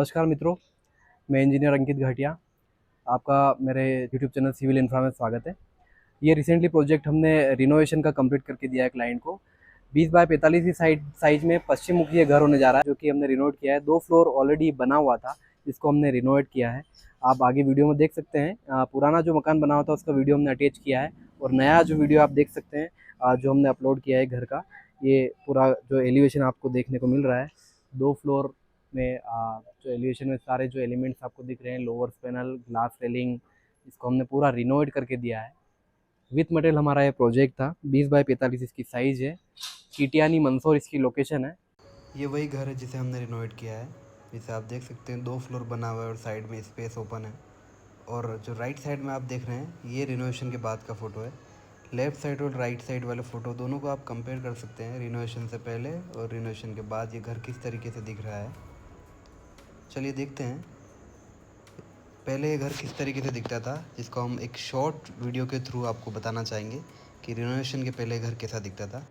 नमस्कार मित्रों, मैं इंजीनियर अंकित घाटिया। आपका मेरे यूट्यूब चैनल सिविल इंफ्रा में स्वागत है। ये रिसेंटली प्रोजेक्ट हमने रिनोवेशन का कंप्लीट करके दिया है क्लाइंट को। 20 बाय 45 की साइज में पश्चिम मुखी ये घर होने जा रहा है, जो कि हमने रिनोवेट किया है। 2 फ्लोर ऑलरेडी बना हुआ था, जिसको हमने रिनोवेट किया है। आप आगे वीडियो में देख सकते हैं। पुराना जो मकान बना हुआ था उसका वीडियो हमने अटैच किया है, और नया जो वीडियो आप देख सकते हैं जो हमने अपलोड किया है घर का, ये पूरा जो एलिवेशन आपको देखने को मिल रहा है। 2 फ्लोर में जो एलिवेशन में सारे जो एलिमेंट्स आपको दिख रहे हैं, लोअर पैनल, ग्लास रेलिंग, इसको हमने पूरा रिनोवेट करके दिया है। विथ मटेरियल हमारा ये प्रोजेक्ट था। 20 बाय 45 इसकी साइज़ है। कीटियानी मंदसौर इसकी लोकेशन है। ये वही घर है जिसे हमने रिनोवेट किया है। जिसे आप देख सकते हैं 2 फ्लोर बना हुआ है और साइड में स्पेस ओपन है। और जो राइट साइड में आप देख रहे हैं ये रिनोवेशन के बाद का फ़ोटो है। लेफ़्ट साइड और राइट साइड वाले फ़ोटो दोनों को आप कंपेयर कर सकते हैं, रिनोवेशन से पहले और रिनोवेशन के बाद ये घर किस तरीके से दिख रहा है। चलिए देखते हैं पहले ये घर किस तरीके से दिखता था, जिसको हम एक शॉर्ट वीडियो के थ्रू आपको बताना चाहेंगे कि रिनोवेशन के पहले घर कैसा दिखता था।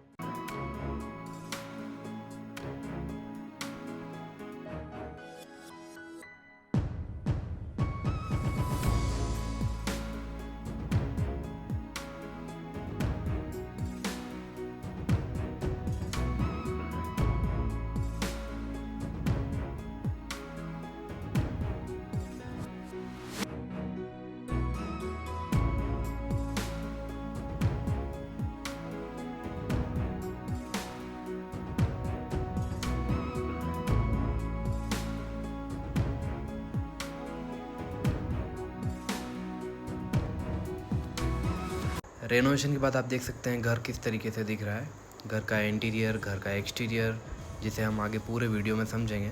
रेनोवेशन के बाद आप देख सकते हैं घर किस तरीके से दिख रहा है। घर का इंटीरियर, घर का एक्सटीरियर, जिसे हम आगे पूरे वीडियो में समझेंगे।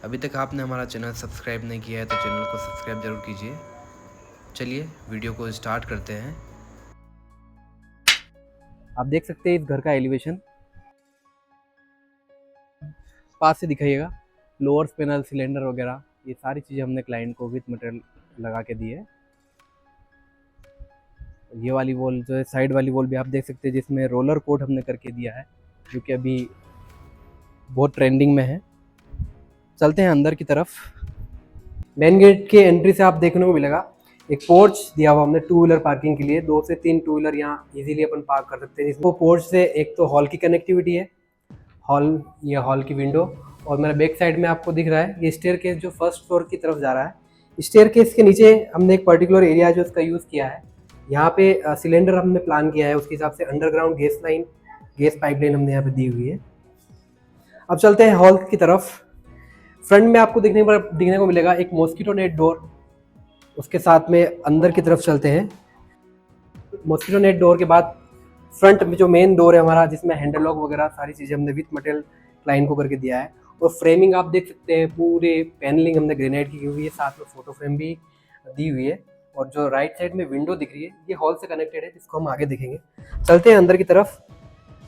अभी तक आपने हमारा चैनल सब्सक्राइब नहीं किया है तो चैनल को सब्सक्राइब ज़रूर कीजिए। चलिए वीडियो को स्टार्ट करते हैं। आप देख सकते हैं इस घर का एलिवेशन, पास से दिखाइएगा। लोअर पैनल, सिलेंडर वगैरह, ये सारी चीज़ें हमने क्लाइंट को विथ मटेरियल लगा के दी है। ये वाली वॉल जो है, साइड वाली वॉल भी आप देख सकते हैं, जिसमें रोलर कोट हमने करके दिया है, जो कि अभी बहुत ट्रेंडिंग में है। चलते हैं अंदर की तरफ। मेन गेट के एंट्री से आप देखने को मिलेगा एक पोर्च दिया हुआ हमने टू व्हीलर पार्किंग के लिए। 2 से 3 टू व्हीलर यहाँ इजीली अपन पार्क कर सकते हैं। इसको पोर्च से एक तो हॉल की कनेक्टिविटी है, ये हॉल की विंडो, और मेरा बैक साइड में आपको दिख रहा है ये स्टेयरकेस जो फर्स्ट फ्लोर की तरफ जा रहा है। स्टेयरकेस के नीचे हमने एक पर्टिकुलर एरिया जो उसका यूज़ किया है। यहाँ पे सिलेंडर हमने प्लान किया है, उसके हिसाब से अंडरग्राउंड गैस पाइपलाइन हमने यहाँ पे दी हुई है। अब चलते हैं हॉल की तरफ। फ्रंट में आपको दिखने को मिलेगा एक मॉस्किटो नेट डोर। उसके साथ में अंदर की तरफ चलते हैं। मॉस्किटो नेट डोर के बाद फ्रंट में जो मेन डोर है हमारा, जिसमें हैंडल लॉक वगैरह सारी चीज़ें हमने विथ मटेरियल क्लाइंट को करके दिया है। और फ्रेमिंग आप देख सकते हैं, पूरे पैनलिंग हमने ग्रेनाइट की हुई है, साथ में फोटो फ्रेम भी दी हुई है। और जो राइट साइड में विंडो दिख रही है ये हॉल से कनेक्टेड है, जिसको हम आगे देखेंगे। चलते हैं अंदर की तरफ।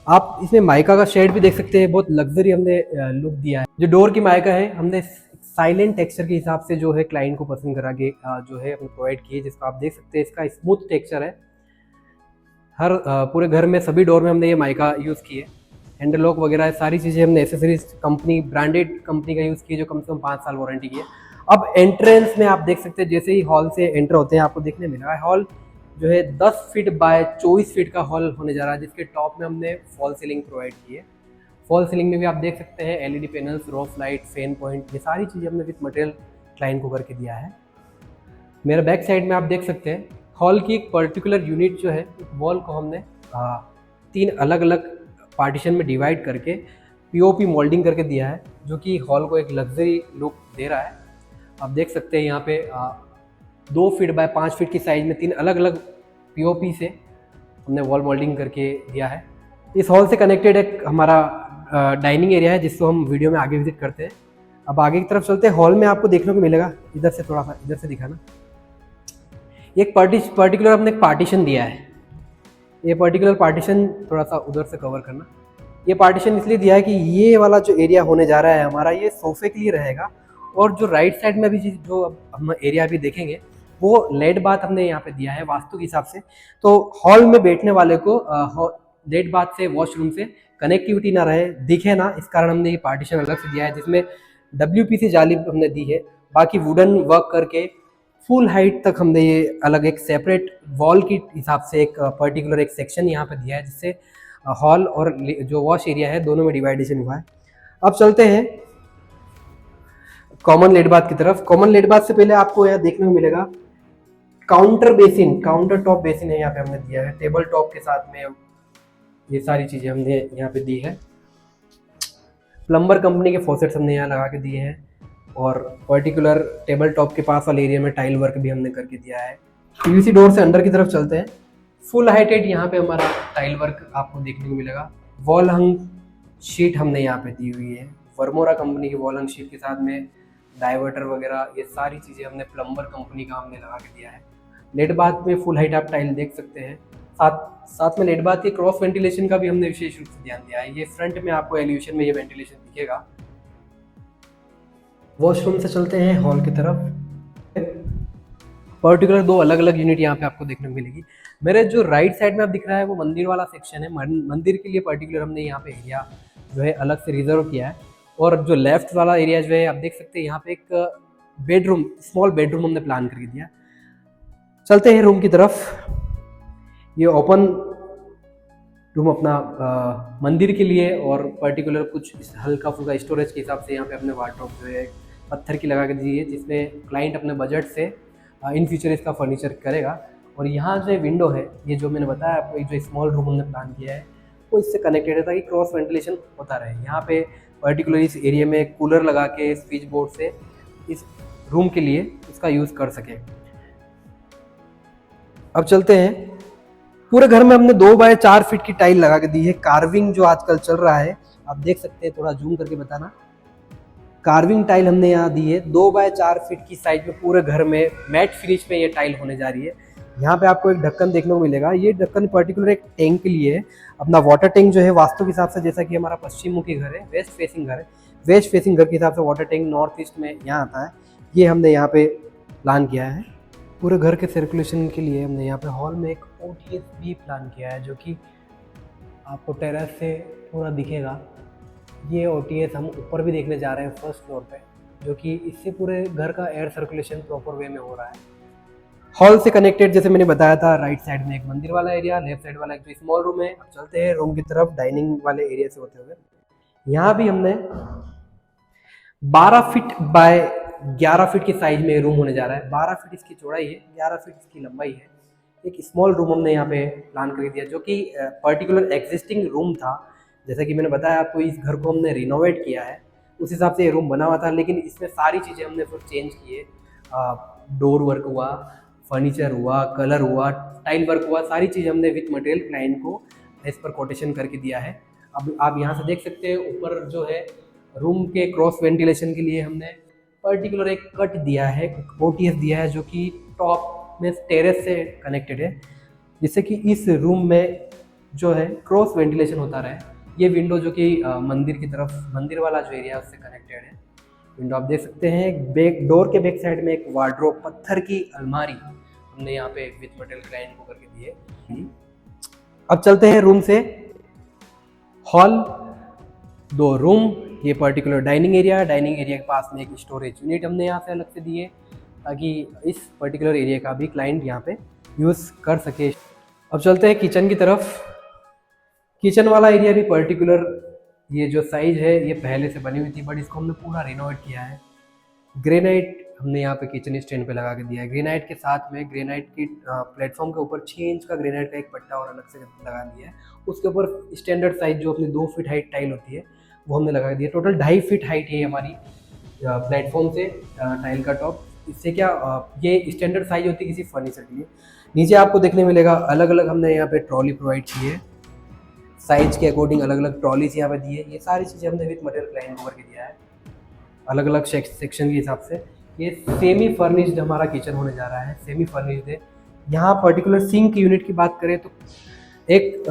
आप इसमें माइका का शेड भी देख सकते हैं, बहुत लग्जरी हमने लुक दिया है। जो डोर की माइका है हमने साइलेंट टेक्सचर के हिसाब से जो है क्लाइंट को पसंद करा के जो है अपने प्रोवाइड किए, जिसको आप देख सकते हैं इसका स्मूथ टेक्सचर है। हर पूरे घर में सभी डोर में हमने ये माइका यूज़ किए। हैंडल लॉक वगैरह सारी चीज़ें हमने एसेसरीज कंपनी, ब्रांडेड कंपनी का यूज़ किया, जो कम से कम 5 साल वारंटी की है। अब एंट्रेंस में आप देख सकते हैं, जैसे ही हॉल से एंटर होते हैं आपको देखने मिलेगा हॉल जो है 10 फीट बाय 24 फीट का हॉल होने जा रहा है, जिसके टॉप में हमने फॉल सीलिंग प्रोवाइड की है। फॉल सीलिंग में भी आप देख सकते हैं LED panels, rough light, fan point, ये सारी चीज़ें हमने विथ मटेरियल क्लाइंट को करके दिया है। मेरे बैक साइड में आप देख सकते हैं हॉल की एक पर्टिकुलर यूनिट जो है, वॉल को हमने 3 अलग अलग पार्टीशन में डिवाइड करके पीओपी मोल्डिंग करके दिया है, जो कि हॉल को एक लग्जरी लुक दे रहा है। आप देख सकते हैं यहाँ पे 2 फीट बाय 5 फीट की साइज में 3 अलग अलग पीओपी से हमने वॉल मोल्डिंग करके दिया है। इस हॉल से कनेक्टेड एक हमारा डाइनिंग एरिया है, जिसको हम वीडियो में आगे विजिट करते हैं। अब आगे की तरफ चलते हैं। हॉल में आपको देखने को मिलेगा, इधर से थोड़ा सा इधर से दिखाना, एक पर्टिकुलर हमने एक पार्टीशन दिया है। ये पर्टिकुलर पार्टीशन थोड़ा सा उधर से कवर करना। ये पार्टीशन इसलिए दिया है कि ये वाला जो एरिया होने जा रहा है हमारा, ये सोफे के लिए रहेगा। और जो राइट साइड में भी जो हम एरिया भी देखेंगे, वो लेट बाथ हमने यहाँ पे दिया है वास्तु के हिसाब से। तो हॉल में बैठने वाले को लेट बाथ से, वॉशरूम से कनेक्टिविटी ना रहे, दिखे ना, इस कारण हमने ये पार्टीशन अलग से दिया है, जिसमें WPC जाली हमने दी है। बाकी वुडन वर्क करके फुल हाइट तक हमने ये अलग एक सेपरेट वॉल की हिसाब से एक पर्टिकुलर एक सेक्शन यहाँ पे दिया है, जिससे हॉल और जो वॉश एरिया है दोनों में डिवाइडेशन हुआ है। अब चलते हैं कॉमन लेट बाथ की तरफ। कॉमन लेट बाथ से पहले आपको यहाँ देखने को मिलेगा काउंटर टॉप बेसिन है यहाँ पे हमने दिया है, टेबल टॉप के साथ में ये सारी चीजें हमने यहाँ पे दी है। प्लम्बर कंपनी के फॉसेट्स हमने यहाँ लगा के दिए हैं और पर्टिकुलर टेबल टॉप के पास वाले एरिया में टाइल वर्क भी हमने करके दिया है। PVC डोर से अंदर की तरफ चलते हैं। फुल हाइटेड यहाँ पे हमारा टाइल वर्क आपको देखने को मिलेगा। वॉल हंग शीट हमने यहाँ पे दी हुई है, वर्मोरा कंपनी की वॉल हंग शीट के साथ में डाइवर्टर वगैरह ये सारी चीज़ें हमने प्लम्बर कंपनी का हमने लगा के दिया है। लेट बाथ में फुल हाइट आप टाइल देख सकते हैं। साथ में लेट बाथ के क्रॉस वेंटिलेशन का भी हमने विशेष रूप से ध्यान दिया है। ये फ्रंट में आपको एलिवेशन में ये वेंटिलेशन दिखेगा। वॉशरूम से चलते हैं हॉल की तरफ। पर्टिकुलर दो अलग अलग यूनिट यहाँ पे आपको देखने को मिलेगी। मेरे जो राइट साइड में आप दिख रहा है वो मंदिर वाला सेक्शन है। मंदिर के लिए पर्टिकुलर हमने यहाँ पे एरिया जो है अलग से रिजर्व किया है। और जो लेफ्ट वाला एरिया जो है आप देख सकते हैं यहाँ पे एक बेडरूम, स्मॉल बेडरूम हमने प्लान करके दिया। चलते हैं रूम की तरफ। ये ओपन रूम अपना मंदिर के लिए और पर्टिकुलर कुछ हल्का फुल्का स्टोरेज के हिसाब से यहाँ पे अपने वार्डरोब जो है पत्थर की लगा के दी है, जिसमें क्लाइंट अपने बजट से इन फ्यूचर इसका फर्नीचर करेगा। और यहाँ जो विंडो है, ये जो मैंने बताया आपको, जो स्मॉल रूम हमने प्लान किया है वो इससे कनेक्टेड है ताकि क्रॉस वेंटिलेशन होता रहे। यहाँ पे पर्टिकुलर इस एरिया में कूलर लगा के स्विच बोर्ड से इस रूम के लिए इसका यूज़ कर सके। अब चलते हैं, पूरे घर में हमने 2 बाय 4 फीट की टाइल लगा के दी है। कार्विंग जो आजकल चल रहा है आप देख सकते हैं, थोड़ा जूम करके बताना। कार्विंग टाइल हमने यहाँ दी है 2 बाय 4 फीट की साइज में। पूरे घर में मैट फिनिश में ये टाइल होने जा रही है। यहाँ पे आपको एक ढक्कन देखने को मिलेगा। ये ढक्कन पर्टिकुलर एक टैंक के लिए है, अपना वाटर टैंक जो है वास्तु के हिसाब से, जैसा कि हमारा पश्चिम मुखी घर है, वेस्ट फेसिंग घर है, वेस्ट फेसिंग घर के हिसाब से वाटर टैंक नॉर्थ ईस्ट में यहाँ आता है। ये हमने यहाँ पे प्लान किया है। पूरे घर के सर्कुलेशन के लिए हमने यहाँ पे हॉल में एक OTS भी प्लान किया है, जो कि आपको टेरेस से पूरा दिखेगा। ये OTS हम ऊपर भी देखने जा रहे हैं फर्स्ट फ्लोर पे, जो कि इससे पूरे घर का एयर सर्कुलेशन प्रॉपर वे में हो रहा है। हॉल से कनेक्टेड जैसे मैंने बताया था, राइट साइड में एक मंदिर वाला एरिया, लेफ्ट साइड वाला एक जो स्मॉल रूम है। अब चलते हैं रूम की तरफ, डाइनिंग वाले एरिया से होते हुए। यहाँ भी हमने 12 फीट बाय 11 फीट की साइज में रूम होने जा रहा है। 12 फीट इसकी चौड़ाई है, 11 फीट इसकी लंबाई है। एक स्मॉल रूम हमने यहाँ पे प्लान कर दिया, जो कि पर्टिकुलर एग्जिस्टिंग रूम था। जैसा कि मैंने बताया आपको, इस घर को हमने रिनोवेट किया है, उस हिसाब से ये रूम बना हुआ था, लेकिन इसमें सारी चीज़ें हमने फिर चेंज किए। डोर वर्क हुआ, फर्नीचर हुआ, कलर हुआ, टाइल वर्क हुआ, सारी चीज़ हमने विथ मटेरियल क्लाइंट को एज पर कोटेशन करके दिया है। अब आप यहाँ से देख सकते हैं, ऊपर जो है रूम के क्रॉस वेंटिलेशन के लिए हमने पर्टिकुलर एक कट दिया है, OTS दिया है, जो कि टॉप में टेरेस से कनेक्टेड है, जिससे कि इस रूम में जो है क्रॉस वेंटिलेशन होता रहे। ये विंडो जो कि मंदिर की तरफ, मंदिर वाला जो एरिया है उससे कनेक्टेड है। विंडो आप देख सकते हैं। बैक डोर के बैक साइड में एक वार्डरोब, पत्थर की अलमारी हमने यहाँ पे विथ मटेरियल क्लाइंट को करके दी है। अब चलते हैं रूम से हॉल, 2 रूम, ये पर्टिकुलर डाइनिंग एरिया के पास में एक स्टोरेज यूनिट हमने यहाँ से अलग से दी है, ताकि इस पर्टिकुलर एरिया का भी क्लाइंट यहाँ पे यूज़ कर सके। अब चलते हैं किचन की तरफ। किचन वाला एरिया भी पर्टिकुलर, ये जो साइज है ये पहले से बनी हुई थी, बट इसको हमने पूरा रिनोवेट किया है। ग्रेनाइट हमने यहाँ पे किचन स्टैंड पे लगा के दिया है। ग्रेनाइट के साथ में ग्रेनाइट की प्लेटफॉर्म के ऊपर 6 इंच का ग्रेनाइट का एक पट्टा और अलग से लगा दिया है। उसके ऊपर स्टैंडर्ड साइज जो अपनी 2 फीट हाइट टाइल होती है वो हमने लगा दिया। टोटल 2.5 फीट हाइट है हमारी प्लेटफॉर्म से टाइल का टॉप। इससे क्या, ये स्टैंडर्ड साइज होती है किसी फर्नीचर के लिए। नीचे आपको देखने मिलेगा अलग अलग हमने यहाँ पे ट्रॉली प्रोवाइड की है, साइज के अकॉर्डिंग अलग अलग ट्रॉलीज यहाँ पे दी है। ये सारी चीज़ें हमने विथ मटेरियल क्लाइंट को करके दिया है, अलग अलग सेक्शन के हिसाब से। ये सेमी फर्निश्ड हमारा किचन होने जा रहा है, सेमी फर्निश्ड है। यहाँ पर्टिकुलर सिंक यूनिट की बात करें तो एक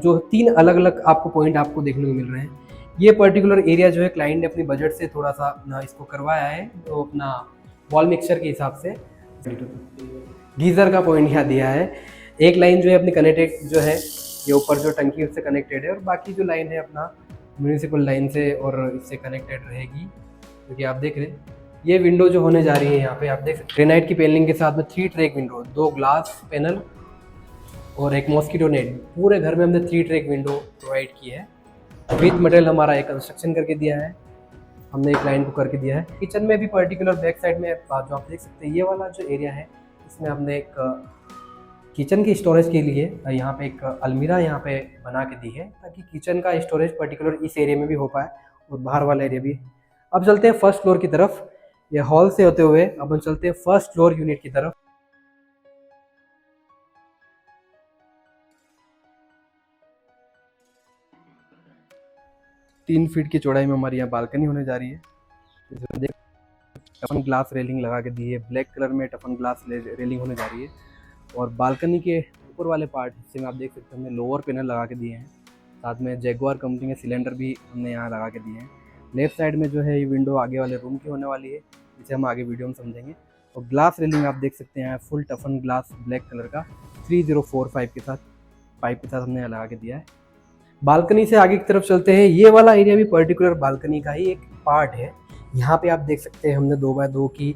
जो 3 अलग अलग आपको पॉइंट आपको देखने को मिल रहे हैं। ये पर्टिकुलर एरिया जो है क्लाइंट ने अपनी बजट से थोड़ा सा इसको करवाया है, तो अपना वॉल मिक्सचर के हिसाब से गीज़र का पॉइंट यहाँ दिया है। एक लाइन जो है अपनी कनेक्टेड जो है, ये ऊपर जो टंकी है उससे कनेक्टेड है, और बाकी जो लाइन है अपना म्यूनिसिपल लाइन से और इससे कनेक्टेड रहेगी। जो कि आप देख रहे हैं। ये विंडो जो होने जा रही है यहाँ पे आप देख सकते हैं ग्रेनाइट की पैनलिंग के साथ में 3 ट्रैक विंडो, 2 ग्लास पैनल और एक मॉस्किटो नेट। पूरे घर में हमने 3 ट्रैक विंडो प्रोवाइड की है। विथ मटेरियल हमारा एक कंस्ट्रक्शन करके दिया है, हमने एक क्लाइंट को करके दिया है। किचन में भी पर्टिकुलर बैक साइड में जो आप देख सकते हैं ये वाला जो एरिया है, इसमें हमने एक किचन की स्टोरेज के लिए यहाँ पे एक अलमीरा यहाँ पे बना के दी है, ताकि किचन का स्टोरेज पर्टिकुलर इस एरिया में भी हो पाए और बाहर वाला एरिया भी। अब चलते हैं फर्स्ट फ्लोर की तरफ। ये हॉल से होते हुए अब हम चलते हैं फर्स्ट फ्लोर यूनिट की तरफ। 3 फीट की चौड़ाई में हमारी यहाँ बालकनी होने जा रही है। इसमें देख टफन ग्लास रेलिंग लगा के दी है, ब्लैक कलर में टफन ग्लास रेलिंग होने जा रही है। और बालकनी के ऊपर वाले पार्ट हिस्से में आप देख सकते हैं हमने लोअर पैनल लगा के दिए हैं, साथ में जैगुआर कंपनी के सिलेंडर भी हमने यहाँ लगा के दिए हैं। लेफ्ट साइड में जो है ये विंडो आगे वाले रूम की होने वाली है, जिसे हम आगे वीडियो में समझेंगे। और ग्लास रेलिंग आप देख सकते हैं फुल टफन ग्लास ब्लैक कलर का 3045 के साथ पाइप के साथ हमने यहाँ लगा के दिया है। बालकनी से आगे की तरफ चलते हैं। ये वाला एरिया भी पर्टिकुलर बालकनी का ही एक पार्ट है। यहाँ पे आप देख सकते हैं हमने 2x2 की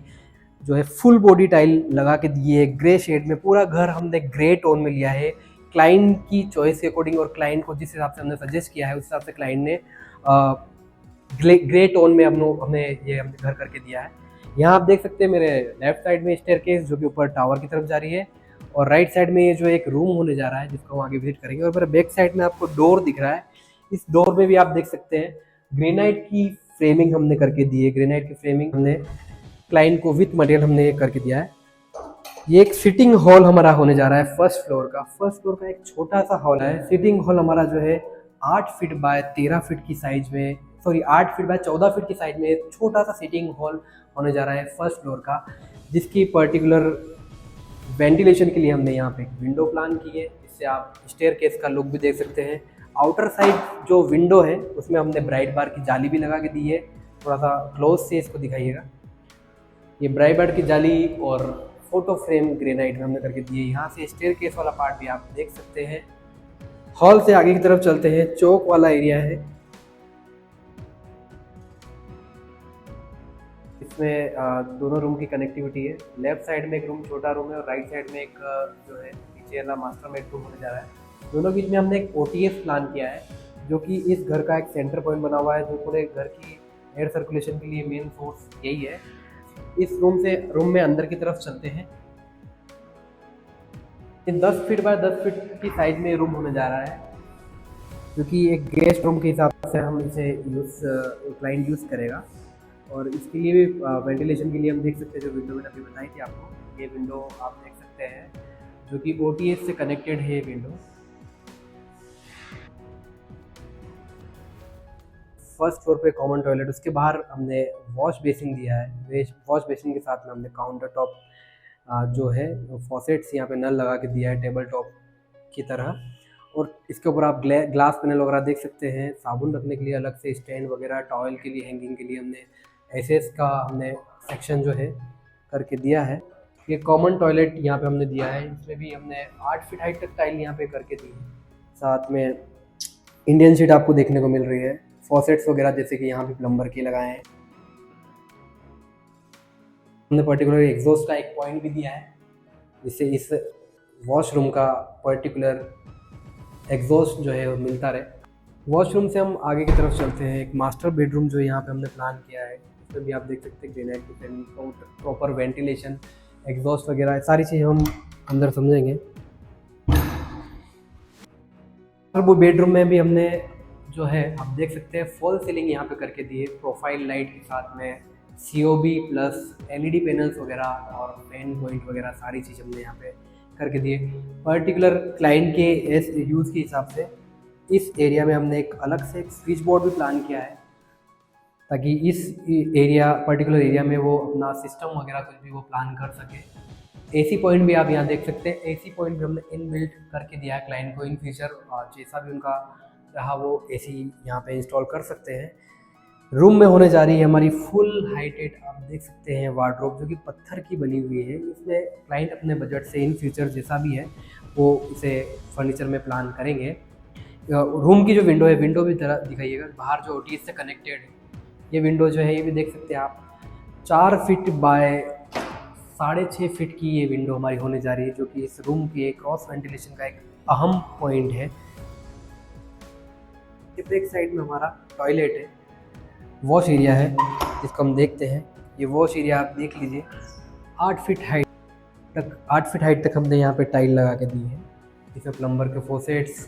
जो है फुल बॉडी टाइल लगा के दी है ग्रे शेड में। पूरा घर हमने ग्रे टोन में लिया है क्लाइंट की चॉइस के अकॉर्डिंग, और क्लाइंट को जिस हिसाब से हमने सजेस्ट किया है उस हिसाब से क्लाइंट ने ग्रे टोन में हमें ये घर करके दिया है। यहाँ आप देख सकते हैं मेरे लेफ्ट साइड में स्टेयरकेस जो कि ऊपर टावर की तरफ जा रही है, और राइट साइड में ये जो एक रूम होने जा रहा है जिसको हम आगे विजिट करेंगे। और मेरे बैक साइड में आपको डोर दिख रहा है, इस डोर में भी आप देख सकते हैं ग्रेनाइट की फ्रेमिंग हमने करके दी है। ग्रेनाइट की फ्रेमिंग हमने क्लाइंट को विथ मटेरियल हमने करके दिया है। ये एक सिटिंग हॉल हमारा होने जा रहा है फर्स्ट फ्लोर का। फर्स्ट फ्लोर का एक छोटा सा हॉल है। सिटिंग हॉल हमारा जो है 8 फीट बाय 13 फीट की साइज में, 8 फीट बाय 14 फीट की साइज में एक छोटा सा सिटिंग हॉल होने जा रहा है फर्स्ट फ्लोर का, जिसकी पर्टिकुलर वेंटिलेशन के लिए हमने यहाँ पे एक विंडो प्लान की है। इससे आप स्टेयरकेस का लुक भी देख सकते हैं। आउटर साइड जो विंडो है उसमें हमने ब्राइट बार की जाली भी लगा के दी है। थोड़ा सा क्लोज से इसको दिखाइएगा। ये ब्राइट बार की जाली और फोटो फ्रेम ग्रेनाइट में हमने करके दिए। यहाँ से स्टेयरकेस वाला पार्ट भी आप देख सकते हैं। हॉल से आगे की तरफ चलते हैं, चौक वाला एरिया है। इसमें दोनों रूम की कनेक्टिविटी है। लेफ्ट साइड में एक रूम छोटा रूम है और राइट साइड में एक जो है नीचे वाला मास्टर बेडरूम होने जा रहा है। दोनों बीच में हमने एक OTS प्लान किया है, जो कि इस घर का एक सेंटर पॉइंट बना हुआ है, जो पूरे घर की एयर सर्कुलेशन के लिए मेन सोर्स यही है। इस रूम में अंदर की तरफ चलते हैं। 10 फीट बाय 10 फीट की साइज में रूम होने जा रहा है, क्योंकि एक गेस्ट रूम के हिसाब से हम इसे क्लाइंट यूज़ करेगा। और इसके लिए भी वेंटिलेशन के लिए हम देख सकते हैं जो विंडो मैंने अभी बताई थी आपको, ये विंडो आप देख सकते हैं जो कि OTS से कनेक्टेड है। ये विंडो फर्स्ट फ्लोर पे कॉमन टॉयलेट, उसके बाहर हमने वॉश बेसिन दिया है। वॉश बेसिन के साथ में हमने काउंटर टॉप जो है फॉसेट्स यहाँ पे नल लगा के दिया है टेबल टॉप की तरह। और इसके ऊपर आप ग्लास पैनल वगैरह देख सकते हैं। साबुन रखने के लिए अलग से स्टैंड वगैरह, टॉवल के लिए हैंगिंग के लिए हमने एसएस का हमने सेक्शन जो है करके दिया है। ये कॉमन टॉयलेट यहाँ पे हमने दिया है। इसमें भी हमने 8 फीट हाइट तक टाइल यहाँ पे करके दी है। साथ में इंडियन शीट आपको देखने को मिल रही है। फॉसेट्स वगैरह जैसे कि यहाँ पे प्लम्बर के लगाए हैं। हमने पर्टिकुलर एग्जॉस्ट का एक पॉइंट भी दिया है, जिससे इस वॉशरूम का पर्टिकुलर एग्जॉस्ट जो है वो मिलता रहे। वॉशरूम से हम आगे की तरफ चलते हैं। एक मास्टर बेडरूम जो यहाँ पे हमने प्लान किया है, इसमें भी आप देख सकते हैं ग्रेनाइट की फ्रेमिंग, प्रॉपर वेंटिलेशन, एग्जॉस्ट वगैरह सारी चीज़ें हम अंदर समझेंगे। वो बेडरूम में भी हमने जो है आप देख सकते हैं फॉल सीलिंग यहाँ पे करके दी है, प्रोफाइल लाइट के साथ में COB प्लस LED पैनल्स वगैरह और फैन पॉइंट वगैरह सारी चीज़ हमने यहाँ पे करके दिए। पर्टिकुलर क्लाइंट के यूज़ के हिसाब से इस एरिया में हमने एक अलग से एक स्विच बोर्ड भी प्लान किया है, ताकि इस पर्टिकुलर एरिया में वो अपना सिस्टम वगैरह कुछ भी वो प्लान कर सके। AC पॉइंट भी आप यहाँ देख सकते हैं। AC पॉइंट भी हमने इनबिल्ट करके दिया है क्लाइंट को। इन फ्यूचर जैसा भी उनका रहा वो AC यहाँ पे इंस्टॉल कर सकते हैं। रूम में होने जा रही है हमारी फुल हाइटेड आप देख सकते हैं वार्डरोब, जो कि पत्थर की बनी हुई है। इसमें क्लाइंट अपने बजट से इन फ्यूचर जैसा भी है वो इसे फर्नीचर में प्लान करेंगे। रूम की जो विंडो है, विंडो भी तरह दिखाइएगा। बाहर जो OTS से कनेक्टेड है, ये विंडो जो है ये भी देख सकते हैं आप 4 फीट बाय 6.5 फीट की ये विंडो हमारी होने जा रही है, जो कि इस रूम के क्रॉस वेंटिलेशन का एक अहम पॉइंट है। बैक साइड में हमारा टॉयलेट है, वॉश एरिया है जिसको हम देखते हैं। ये वॉश एरिया आप देख लीजिए 8 फीट हाइट तक हमने यहाँ पे टाइल लगा के दी है। इसमें प्लम्बर के फोसेट्स,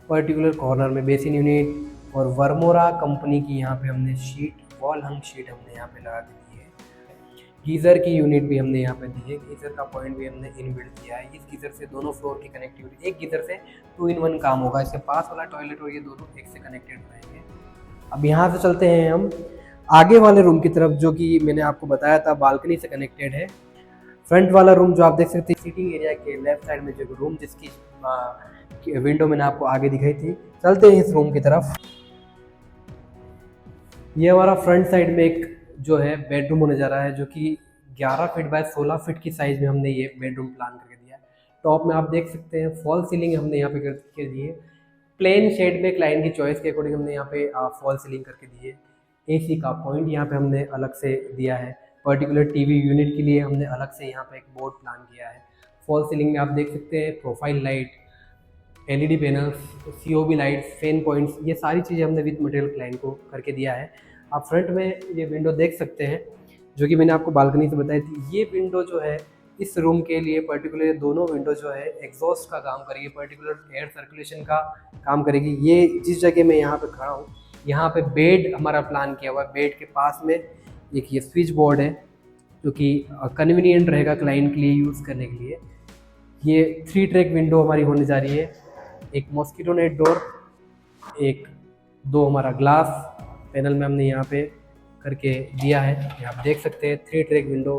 पर्टिकुलर कॉर्नर में बेसिन यूनिट और वर्मोरा कंपनी की यहाँ पे हमने वॉल हंग शीट हमने यहाँ पे लगा के दी है। गीज़र की यूनिट भी हमने यहाँ पे दी है, गीज़र का पॉइंट भी हमने इनबिल्ट किया है। इस गीज़र से दोनों फ्लोर की कनेक्टिविटी, एक गीज़र से 2 in 1 काम होगा। इसके पास वाला टॉयलेट और ये दोनों एक से कनेक्टेड रहेंगे। अब यहाँ से चलते हैं हम आगे वाले रूम की तरफ, जो कि मैंने आपको बताया था बालकनी से कनेक्टेड है। फ्रंट वाला रूम जो आप देख सकते हैं सीटिंग एरिया के लेफ्ट साइड में जो रूम जिसकी विंडो मैंने आपको आगे दिखाई थी। चलते हैं इस रूम की तरफ। ये हमारा फ्रंट साइड में एक जो है बेडरूम होने जा रहा है, जो कि 11 फीट बाय 16 फीट की साइज़ में हमने ये बेडरूम प्लान करके दिया है। टॉप में आप देख सकते हैं फॉल सीलिंग हमने यहाँ पे कर दी है। प्लेन शेड में क्लाइंट की चॉइस के अकॉर्डिंग हमने यहाँ पे फॉल सीलिंग करके दी है। एसी का पॉइंट यहाँ पे हमने अलग से दिया है। पर्टिकुलर टीवी यूनिट के लिए हमने अलग से यहाँ पे एक बोर्ड प्लान किया है। फॉल सीलिंग में आप देख सकते हैं profile light, LED panels, COB lights, fan points, ये सारी चीज़ें हमने विद मटेरियल क्लाइंट को करके दिया है। आप फ्रंट में ये विंडो देख सकते हैं, जो कि मैंने आपको बालकनी से बताई थी। ये विंडो जो है इस रूम के लिए पर्टिकुलर दोनों विंडो जो है एग्जॉस्ट का काम करेगी, पर्टिकुलर एयर सर्कुलेशन का काम करेगी। ये जिस जगह मैं यहाँ पे खड़ा हूँ, यहाँ पे बेड हमारा प्लान किया हुआ है। बेड के पास में एक ये स्विच बोर्ड है, जो कि कन्वीनियंट रहेगा क्लाइंट के लिए यूज़ करने के लिए। ये 3 ट्रैक विंडो हमारी होने जा रही है। एक मॉस्किटो नेट डोर, एक 2 हमारा ग्लास पैनल में हमने यहाँ पे करके दिया है। ये आप देख सकते हैं 3 track window,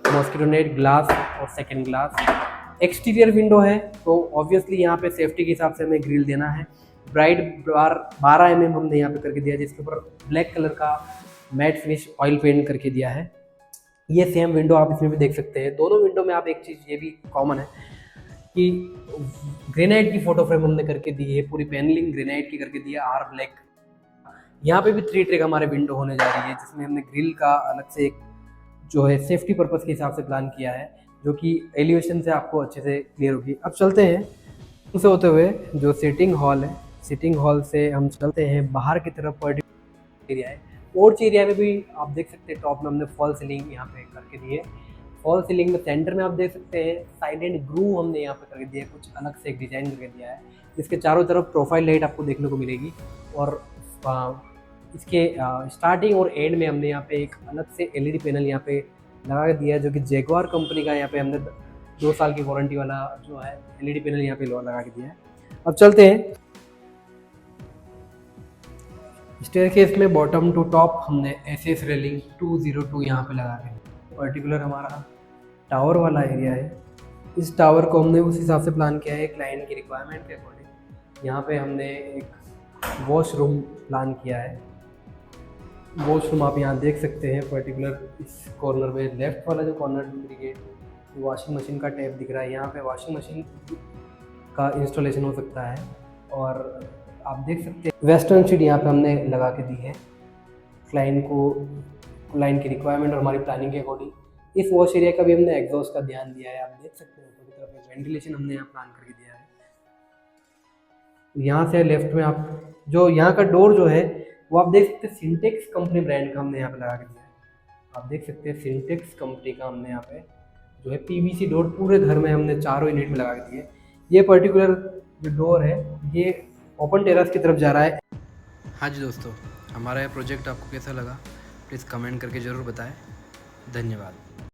mosquito net, glass और सेकंड ग्लास। एक्सटीरियर विंडो है तो ऑब्वियसली यहाँ पे सेफ्टी के हिसाब से हमें ग्रिल देना है। ब्राइट बार 12 mm हमने यहाँ पे करके दिया है, जिसके ऊपर ब्लैक कलर का मैट फिनिश ऑयल पेंट करके दिया है। ये सेम विंडो आप इसमें भी देख सकते हैं। दोनों विंडो में आप एक चीज़ ये भी कॉमन है कि ग्रेनाइट की फोटो फ्रेम हमने करके दी है। पूरी पैनलिंग ग्रेनाइट की करके दी है, आर ब्लैक। यहाँ पे भी 3 ट्रैक हमारे विंडो होने जा रही है, जिसमें हमने ग्रिल का अलग से एक जो है सेफ्टी पर्पस के हिसाब से प्लान किया है, जो कि एलिवेशन से आपको अच्छे से क्लियर होगी। अब चलते हैं उसे होते हुए जो सिटिंग हॉल है, सिटिंग हॉल से हम चलते हैं बाहर की तरफ। पर्टिकुलर एरिया है, पोर्च एरिया में भी आप देख सकते हैं टॉप में हमने फॉल सीलिंग यहाँ पे करके दी है। फॉल सीलिंग में सेंटर में आप देख सकते हैं साइड एंड ग्रूव हमने यहाँ पे करके दिया है, कुछ अलग से एक डिज़ाइन करके दिया है। इसके चारों तरफ प्रोफाइल लाइट आपको देखने को मिलेगी और इसके स्टार्टिंग और एंड में हमने यहाँ पे एक अलग से एलईडी पैनल यहाँ पे लगा दिया है, जो कि जैगुआर कंपनी का। यहाँ पे हमने 2 साल की वारंटी वाला जो है एलईडी पैनल यहाँ पे लगा के दिया है। अब चलते हैं स्टेयरकेस में बॉटम टू टॉप हमने एसएस रेलिंग 202 यहाँ पे लगा के। पर्टिकुलर हमारा टावर वाला एरिया है, इस टावर को हमने उस हिसाब से प्लान किया है क्लाइंट की रिक्वायरमेंट के अकॉर्डिंग। यहाँ पे हमने एक वॉशरूम प्लान किया है। वॉशरूम आप यहाँ देख सकते हैं, पर्टिकुलर इस कॉर्नर में लेफ्ट वाला जो कॉर्नर दिखे वॉशिंग मशीन का टैप दिख रहा है। यहाँ पे वॉशिंग मशीन का इंस्टॉलेशन हो सकता है। और आप देख सकते हैं वेस्टर्न शीट यहाँ पे हमने लगा के दी है क्लाइंट की रिक्वायरमेंट और हमारी प्लानिंग के अकॉर्डिंग। इस वॉश एरिया का भी हमने एग्जॉस्ट का ध्यान दिया है, आप देख सकते हैं ऊपर की तरफ एक वेंटिलेशन हमने यहाँ प्लान करके दिया है। यहाँ से लेफ्ट में आप जो यहाँ का डोर जो है वो आप देख सकते हैं सिंटेक्स कंपनी ब्रांड का हमने यहाँ पे लगा के दिया है। आप देख सकते हैं सिंटेक्स कंपनी का हमने यहाँ पे जो है पीवीसी डोर पूरे घर में हमने चारों यूनिट में लगा के दिए। ये पर्टिकुलर जो डोर है ये ओपन टेरेस की तरफ जा रहा है। हाँ जी दोस्तों, हमारा यह प्रोजेक्ट आपको कैसा लगा प्लीज़ कमेंट करके ज़रूर बताएं। धन्यवाद।